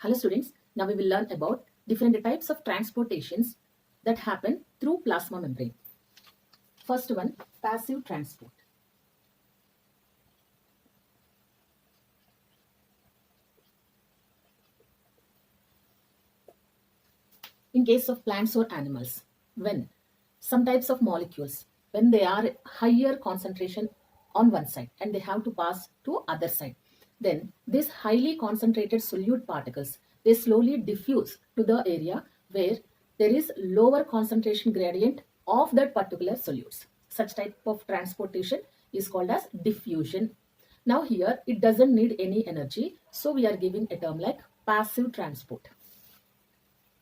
Hello students, now we will learn about different types of transportations that happen through plasma membrane. First one, passive transport. In case of plants or animals, when some types of molecules, when they are higher concentration on one side and they have to pass to other side, then these highly concentrated solute particles, they slowly diffuse to the area where there is lower concentration gradient of that particular solutes. Such type of transportation is called as diffusion. Now here it doesn't need any energy, so we are giving a term like passive transport.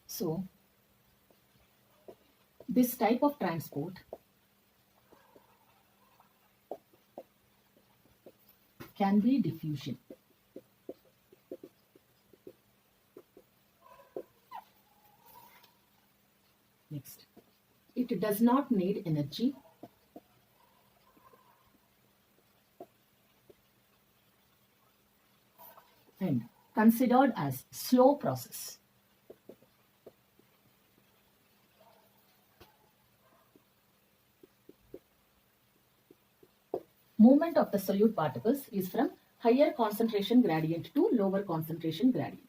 So this type of transport can be diffusion. Next, it does not need energy and considered as slow process. Movement of the solute particles is from higher concentration gradient to lower concentration gradient.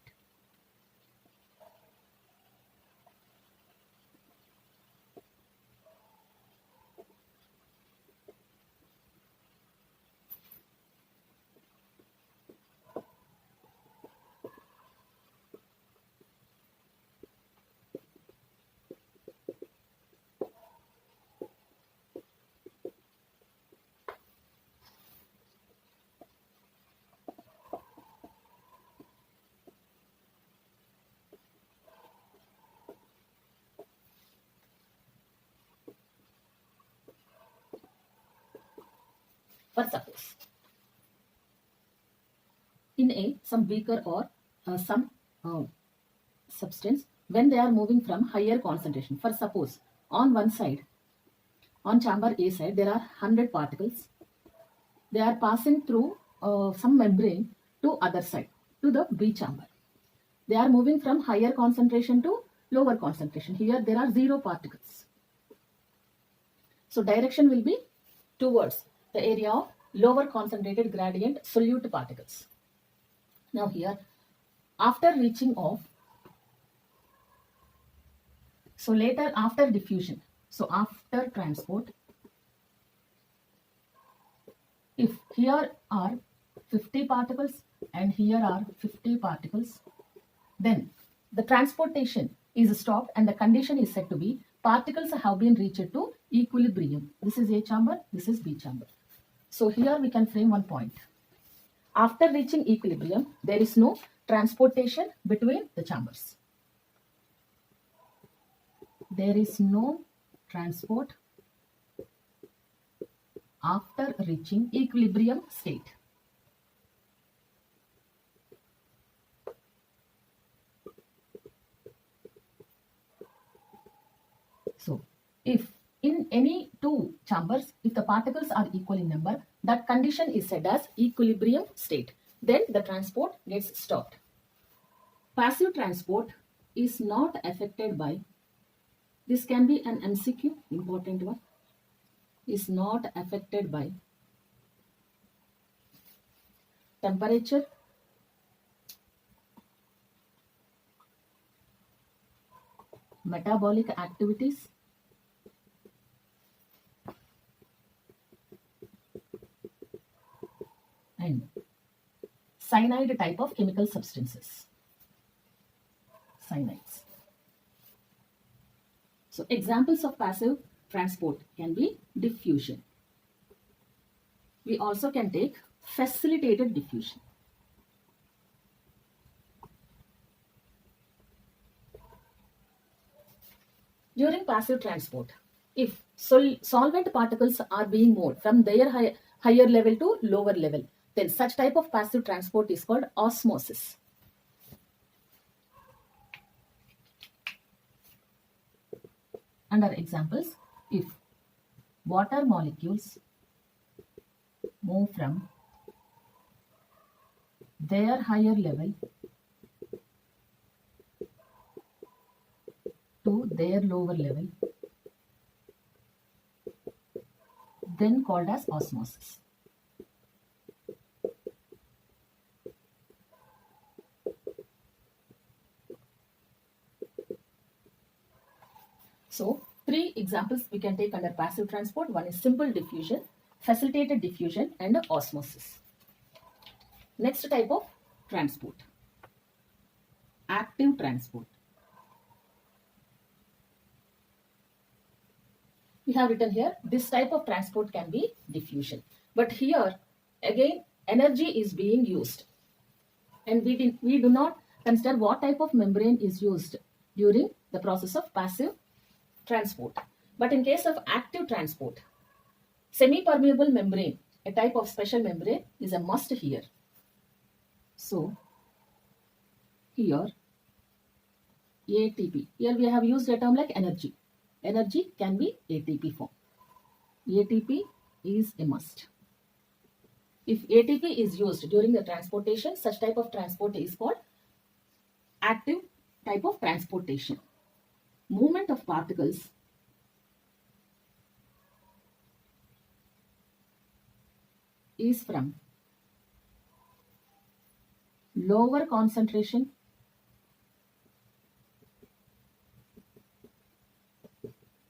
For suppose, in some beaker or some substance, when they are moving from higher concentration, for suppose on one side, on chamber A side, there are 100 particles. They are passing through some membrane to other side, to the B chamber. They are moving from higher concentration to lower concentration. Here there are 0 particles. So direction will be towards the area of lower concentrated gradient solute particles. Now here, after reaching off, so later after diffusion, so after transport, if here are 50 particles and here are 50 particles, then the transportation is stopped and the condition is said to be particles have been reached to equilibrium. This is A chamber, this is B chamber. So here we can frame one point. After reaching equilibrium, there is no transportation between the chambers. There is no transport after reaching equilibrium state. So, if in any two chambers, if the particles are equal in number, that condition is said as equilibrium state. Then the transport gets stopped. Passive transport is not affected by, this can be an MCQ, important one, is not affected by temperature, metabolic activities, and cyanide type of chemical substances. Cyanides. So examples of passive transport can be diffusion. We also can take facilitated diffusion. During passive transport, if solvent particles are being moved from their higher level to lower level, then such type of passive transport is called osmosis. Under examples, if water molecules move from their higher level to their lower level, then called as osmosis. So, three examples we can take under passive transport. One is simple diffusion, facilitated diffusion, and osmosis. Next type of transport, active transport. We have written here, this type of transport can be diffusion. But here, again, energy is being used. And we do not consider what type of membrane is used during the process of passive transport. But in case of active transport, semi-permeable membrane, a type of special membrane, is a must here. So, here, ATP. Here we have used a term like energy. Energy can be ATP form. ATP is a must. If ATP is used during the transportation, such type of transport is called active type of transportation. Movement of particles is from lower concentration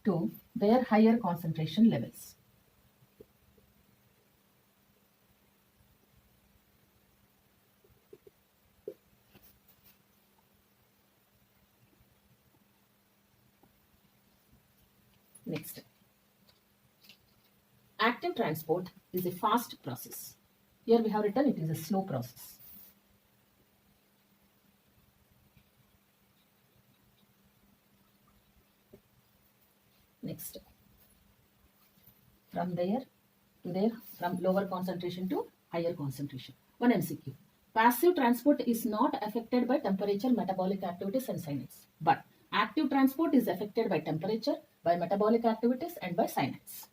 to their higher concentration levels. Next, active transport is a fast process. Here we have written it is a slow process. Next, from there to there, from lower concentration to higher concentration. One MCQ. Passive transport is not affected by temperature, metabolic activities and cyanates. But active transport is affected by temperature, by metabolic activities and by cyanates.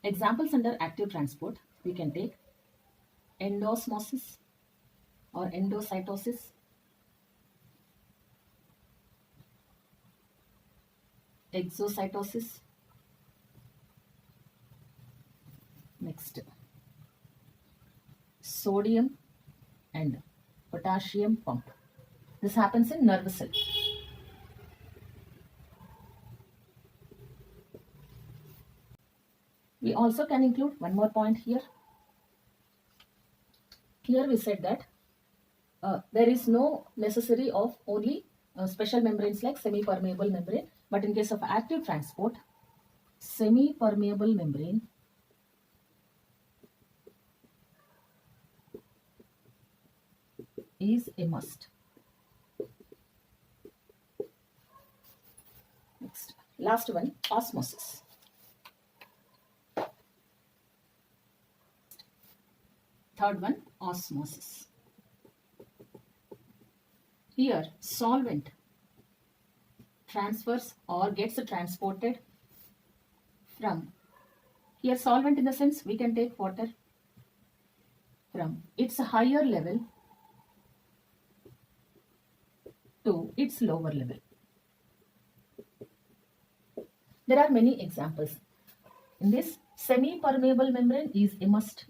Examples under active transport, we can take endosmosis or endocytosis, exocytosis. Next, sodium and potassium pump. This happens in nervous cell. We also can include one more point here. Here we said that there is no necessary of only special membranes like semi-permeable membrane, but in case of active transport, semi-permeable membrane is a must. Next, last one, osmosis. Third one, osmosis. Here, solvent transfers or gets transported from, here solvent in the sense we can take water, from its higher level to its lower level. There are many examples. In this, semi-permeable membrane is a must.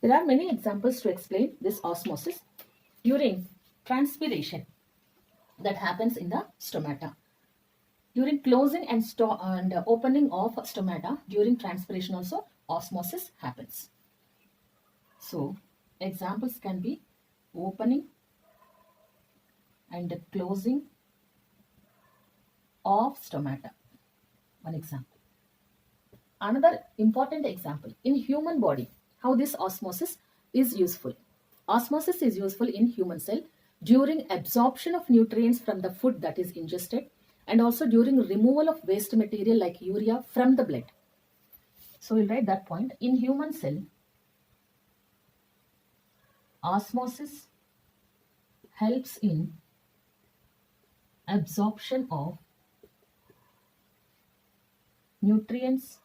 There are many examples to explain this osmosis during transpiration that happens in the stomata. During closing and opening of stomata, during transpiration also osmosis happens. So, examples can be opening and closing of stomata. One example. Another important example in human body, how this osmosis is useful. Osmosis is useful in human cell during absorption of nutrients from the food that is ingested, and also during removal of waste material like urea from the blood. So we'll write that point. In human cell, osmosis helps in absorption of nutrients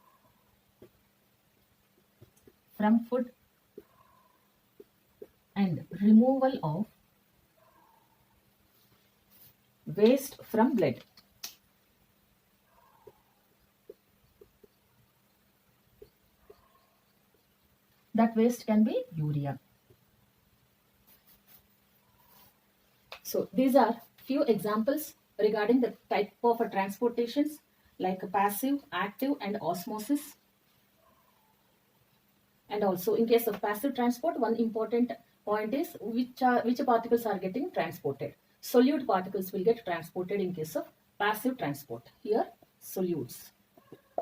from food and removal of waste from blood. That waste can be urea. So these are few examples regarding the type of transportations like passive, active and osmosis. And also in case of passive transport, one important point is which particles are getting transported. Solute particles will get transported in case of passive transport. Here solutes.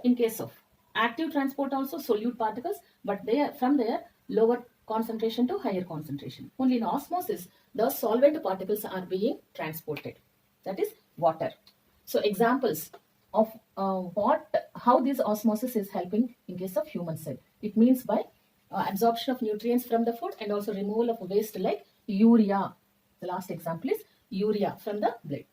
In case of active transport also solute particles, but they are from their lower concentration to higher concentration. Only in osmosis the solvent particles are being transported, that is water. So examples of how this osmosis is helping in case of human cell. It means by absorption of nutrients from the food and also removal of waste like urea. The last example is urea from the blood.